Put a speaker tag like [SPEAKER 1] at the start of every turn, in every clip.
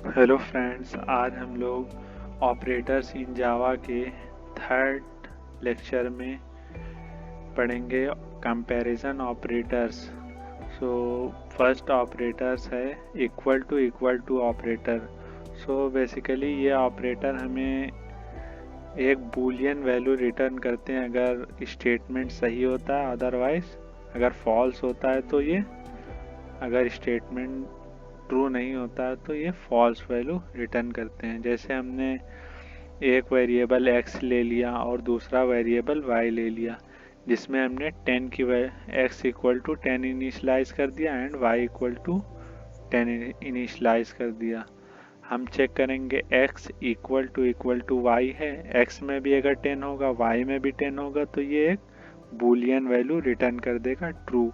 [SPEAKER 1] Hello friends, आज हम लोग ऑपरेटर्स इन जावा के थर्ड लेक्चर में पढ़ेंगे comparison operators. So first operators है equal to operator. So basically ये ऑपरेटर हमें एक बूलियन वैल्यू रिटर्न करते हैं अगर स्टेटमेंट सही होता है, अदरवाइज अगर फॉल्स होता है तो ये, अगर स्टेटमेंट ट्रू नहीं होता है तो ये फॉल्स वैल्यू रिटर्न करते हैं। जैसे हमने एक वेरिएबल x ले लिया और दूसरा वेरिएबल y ले लिया, जिसमें हमने 10 की x इक्वल टू 10 इनिशलाइज कर दिया and y equal to 10 initialise कर दिया। हम चेक करेंगे x इक्वल टू y है, x में भी अगर 10 होगा y में भी 10 होगा तो ये एक बूलियन वैल्यू रिटर्न कर देगा ट्रू,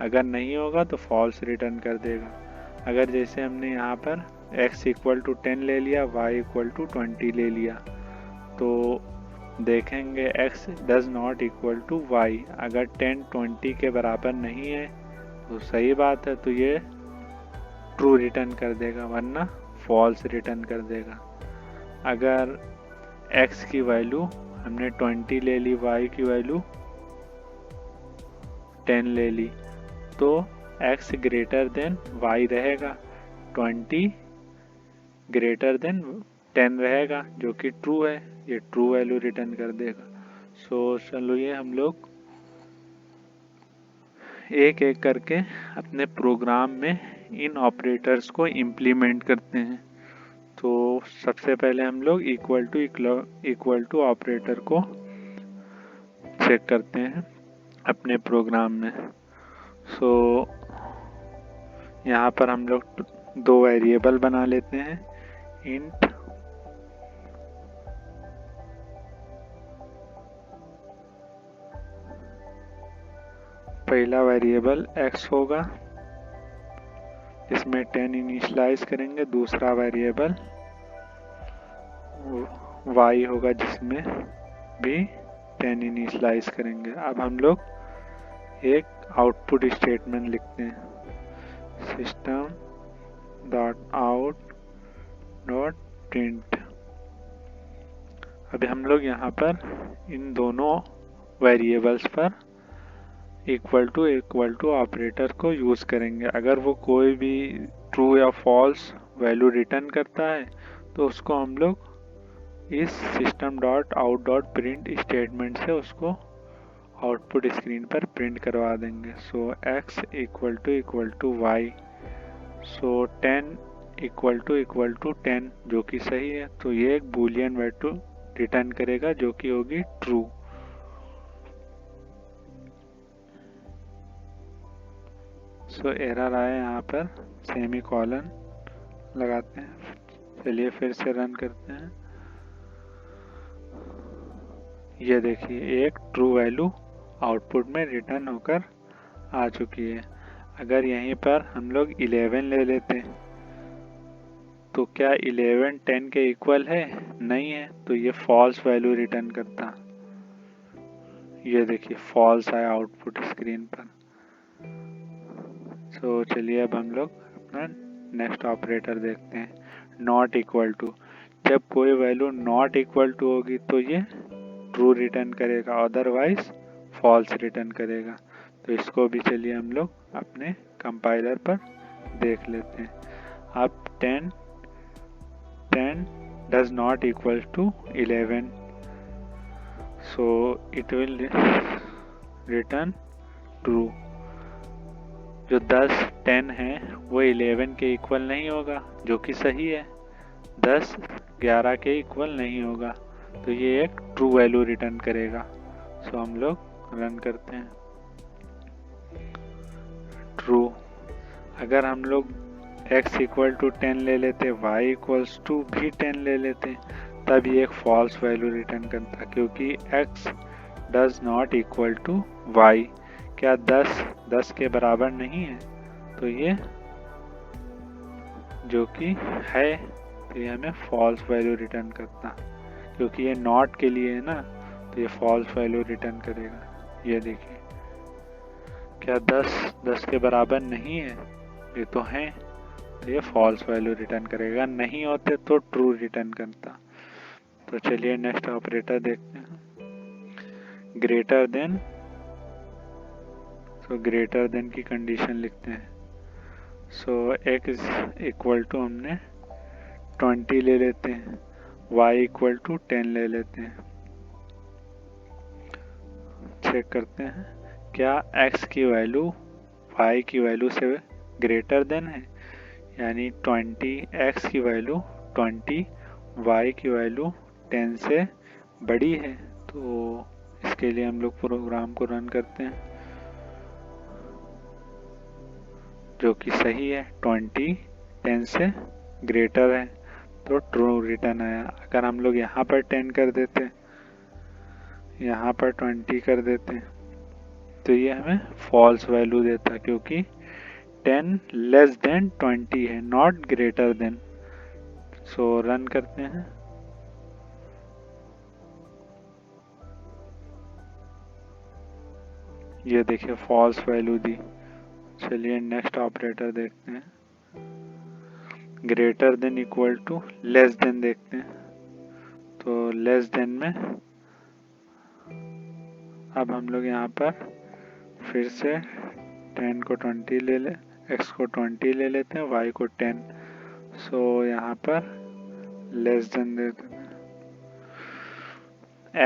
[SPEAKER 1] अगर नहीं होगा तो फॉल्स रिटर्न कर देगा। अगर जैसे हमने यहाँ पर x इक्वल टू 10 ले लिया, y इक्वल टू 20 ले लिया, तो देखेंगे x does not equal to y। अगर 10 20 के बराबर नहीं है तो सही बात है, तो ये ट्रू रिटर्न कर देगा, वरना फॉल्स रिटर्न कर देगा। अगर x की वैल्यू हमने 20 ले ली, y की वैल्यू 10 ले ली, तो x ग्रेटर देन y रहेगा, 20 ग्रेटर देन 10 रहेगा, जो कि ट्रू है, ये ट्रू वैल्यू रिटर्न कर देगा। सो चलो ये हम लोग एक एक करके अपने प्रोग्राम में इन ऑपरेटर्स को इम्प्लीमेंट करते हैं। तो सबसे पहले हम लोग इक्वल टू ऑपरेटर को चेक करते हैं अपने प्रोग्राम में। सो यहाँ पर हम लोग दो वेरिएबल बना लेते हैं, इंट पहला वेरिएबल x होगा इसमें 10 इनिशलाइज करेंगे, दूसरा वेरिएबल y होगा जिसमें भी 10 इनिशलाइज करेंगे। अब हम लोग एक आउटपुट स्टेटमेंट लिखते हैं, system dot out dot print. अभी हम लोग यहाँ पर इन दोनों वेरिएबल्स पर इक्वल टू ऑपरेटर को यूज़ करेंगे। अगर वो कोई भी ट्रू या फॉल्स वैल्यू रिटर्न करता है तो उसको हम लोग इस system dot out dot print statement से उसको आउटपुट स्क्रीन पर प्रिंट करवा देंगे। So x equal to y, so 10 equal to 10 जो कि सही है, तो ये एक बूलियन वैल्यू रिटर्न करेगा जो कि होगी ट्रू। सो एरर आया यहाँ पर, सेमी कॉलन लगाते हैं। चलिए फिर से रन करते हैं। ये देखिए एक ट्रू वैल्यू आउटपुट में रिटर्न होकर आ चुकी है। अगर यहीं पर हम लोग 11 ले लेते तो क्या 11 10 के इक्वल है? नहीं है, तो ये फॉल्स वैल्यू रिटर्न करता। ये देखिए फॉल्स आया आउटपुट स्क्रीन पर। तो चलिए अब हम लोग अपना नेक्स्ट ऑपरेटर देखते हैं, नॉट इक्वल टू। जब कोई वैल्यू नॉट इक्वल टू होगी तो ये ट्रू रिटर्न करेगा, अदरवाइज फॉल्स रिटर्न करेगा। तो इसको भी चलिए हम लोग अपने कंपाइलर पर देख लेते हैं। अब 10 does not equal to 11, so it will return true। जो 10 है वो 11 के इक्वल नहीं होगा, जो कि सही है। 10 11 के इक्वल नहीं होगा, तो ये एक ट्रू वैल्यू रिटर्न करेगा। सो हम लोग रन करते हैं, ट्रू। अगर हम लोग x इक्वल टू 10 ले लेते, y इक्वल्स टू भी 10 ले लेते, तब ये एक फॉल्स वैल्यू रिटर्न करता, क्योंकि x does not equal to y। क्या 10 के बराबर नहीं है? तो ये जो कि है, तो ये हमें फॉल्स वैल्यू रिटर्न करता, क्योंकि ये नॉट के लिए है ना, तो ये फॉल्स वैल्यू रिटर्न करेगा। ये देखिए, क्या 10 के बराबर नहीं है? ये तो है, तो ये फॉल्स वैल्यू रिटर्न करेगा, नहीं होते तो ट्रू रिटर्न करता। तो चलिए नेक्स्ट ऑपरेटर देखते हैं। ग्रेटर देन, तो ग्रेटर देन की कंडीशन लिखते हैं। सो x इक्वल टू हमने 20 ले लेते हैं, y इक्वल टू 10 ले लेते हैं। चेक करते हैं क्या x की वैल्यू y की वैल्यू से ग्रेटर देन है, यानी 20, x की वैल्यू 20, y की वैल्यू 10 से बड़ी है। तो इसके लिए हम लोग प्रोग्राम को रन करते हैं, जो कि सही है, 20 10 से ग्रेटर है, तो ट्रू रिटर्न आया। अगर हम लोग यहाँ पर 10 कर देते, यहाँ पर 20 कर देते, तो ये हमें फॉल्स वैल्यू देता, क्योंकि 10 लेस देन 20 है, not greater than. So run करते हैं। ये देखिए फॉल्स वैल्यू दी। चलिए नेक्स्ट ऑपरेटर देखते हैं। Greater than equal to less than देखते हैं। तो लेस देन में अब हम लोग यहाँ पर फिर से 10 को 20 ले ले, x को 20 ले लेते हैं, y को 10। सो यहाँ पर लेस देन देते हैं,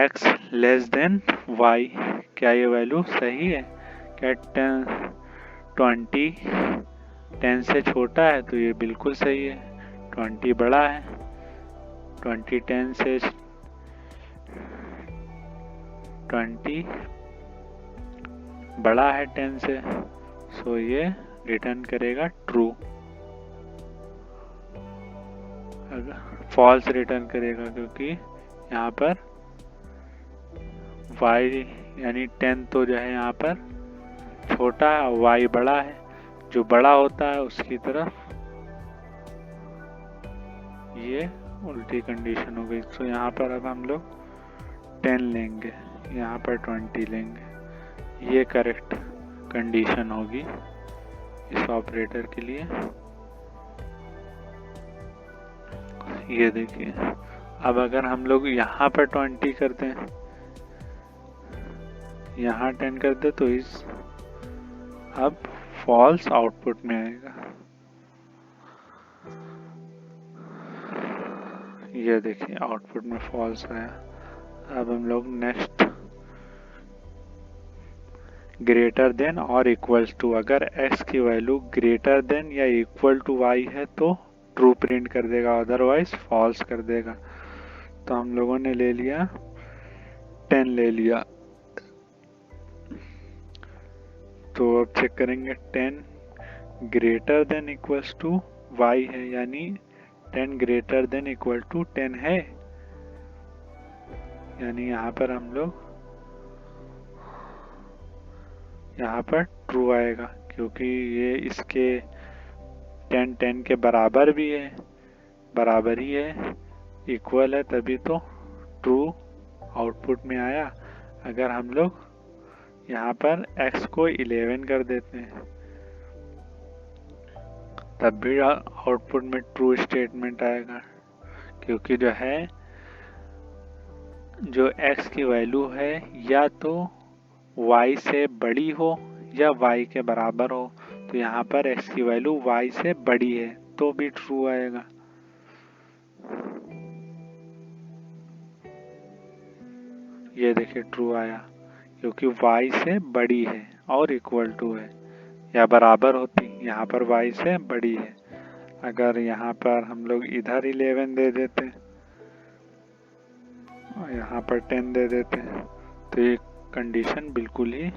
[SPEAKER 1] x लेस देन y। क्या ये वैल्यू सही है? क्या 20 10 से छोटा है? तो ये बिल्कुल सही है। 20 बड़ा है, 20 10 से 20 बड़ा है 10 से, सो ये रिटर्न करेगा ट्रू। फॉल्स रिटर्न करेगा, क्योंकि यहाँ पर y यानी 10 तो जो है यहाँ पर छोटा है, y बड़ा है, जो बड़ा होता है उसकी तरफ ये उल्टी कंडीशन हो गई। तो यहाँ पर अब हम लोग 10 लेंगे, यहाँ पर 20 लेंगे। ये करेक्ट कंडीशन होगी इस ऑपरेटर के लिए। ये देखिए, अब अगर हम लोग यहाँ पर 20 करते हैं, यहाँ 10 कर दे, तो इस अब फॉल्स आउटपुट में आएगा। ये देखिए आउटपुट में फॉल्स आया। अब हम लोग नेक्स्ट ग्रेटर देन और इक्वल टू, अगर x की वैल्यू ग्रेटर देन या इक्वल टू y है तो ट्रू प्रिंट कर देगा, अदरवाइज फॉल्स कर देगा। तो हम लोगों ने ले लिया 10 ले लिया। तो अब चेक करेंगे 10 greater than equals to y है, यानी 10 ग्रेटर देन इक्वल टू 10 है, यानी यहाँ पर हम लोग यहाँ पर ट्रू आएगा, क्योंकि ये इसके 10 10 के बराबर भी है, बराबर ही है, इक्वल है, तभी तो ट्रू आउटपुट में आया। अगर हम लोग यहाँ पर x को 11 कर देते हैं, तब भी आउटपुट में ट्रू स्टेटमेंट आएगा, क्योंकि जो है जो x की वैल्यू है या तो y से बड़ी हो या y के बराबर हो। तो यहाँ पर x की वैल्यू y से बड़ी है तो भी ट्रू आएगा। ये देखिए ट्रू आया, क्योंकि y से बड़ी है और इक्वल टू है, या बराबर होती, यहाँ पर y से बड़ी है। अगर यहाँ पर हम लोग इधर 11 दे देते और यहाँ पर 10 दे देते, तो ये कंडीशन बिल्कुल ही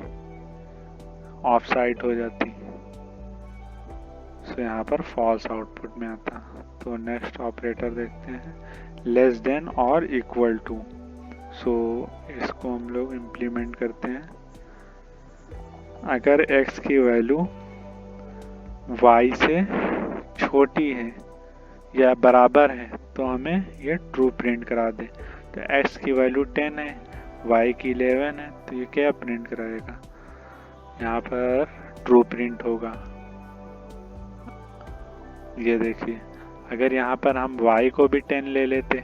[SPEAKER 1] ऑफ साइड हो जाती, सो यहाँ पर फॉल्स आउटपुट में आता। तो नेक्स्ट ऑपरेटर देखते हैं, लेस देन और इक्वल टू। सो इसको हम लोग इम्प्लीमेंट करते हैं। अगर x की वैल्यू y से छोटी है या बराबर है तो हमें ये ट्रू प्रिंट करा दे। तो x की वैल्यू 10 है, y की 11 है, तो ये क्या प्रिंट कराएगा? यहाँ पर ट्रू प्रिंट होगा। ये देखिए, अगर यहाँ पर हम y को भी 10 ले लेते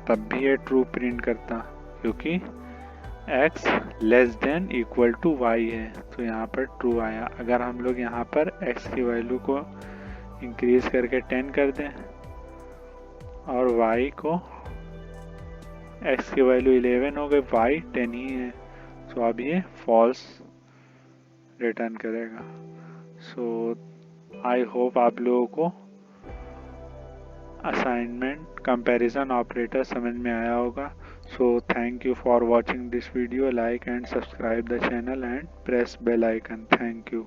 [SPEAKER 1] तब भी ये ट्रू प्रिंट करता, क्योंकि x less than equal to y है, तो यहाँ पर ट्रू आया। अगर हम लोग यहाँ पर x की वैल्यू को इंक्रीज करके 10 कर दें और y को, x की वैल्यू 11 हो गई, y 10 ही है, तो अब ये फॉल्स रिटर्न करेगा। सो आई होप आप लोगों को असाइनमेंट कंपैरिजन ऑपरेटर समझ में आया होगा। So thank you for watching this video, like and subscribe the channel and press bell icon. Thank you.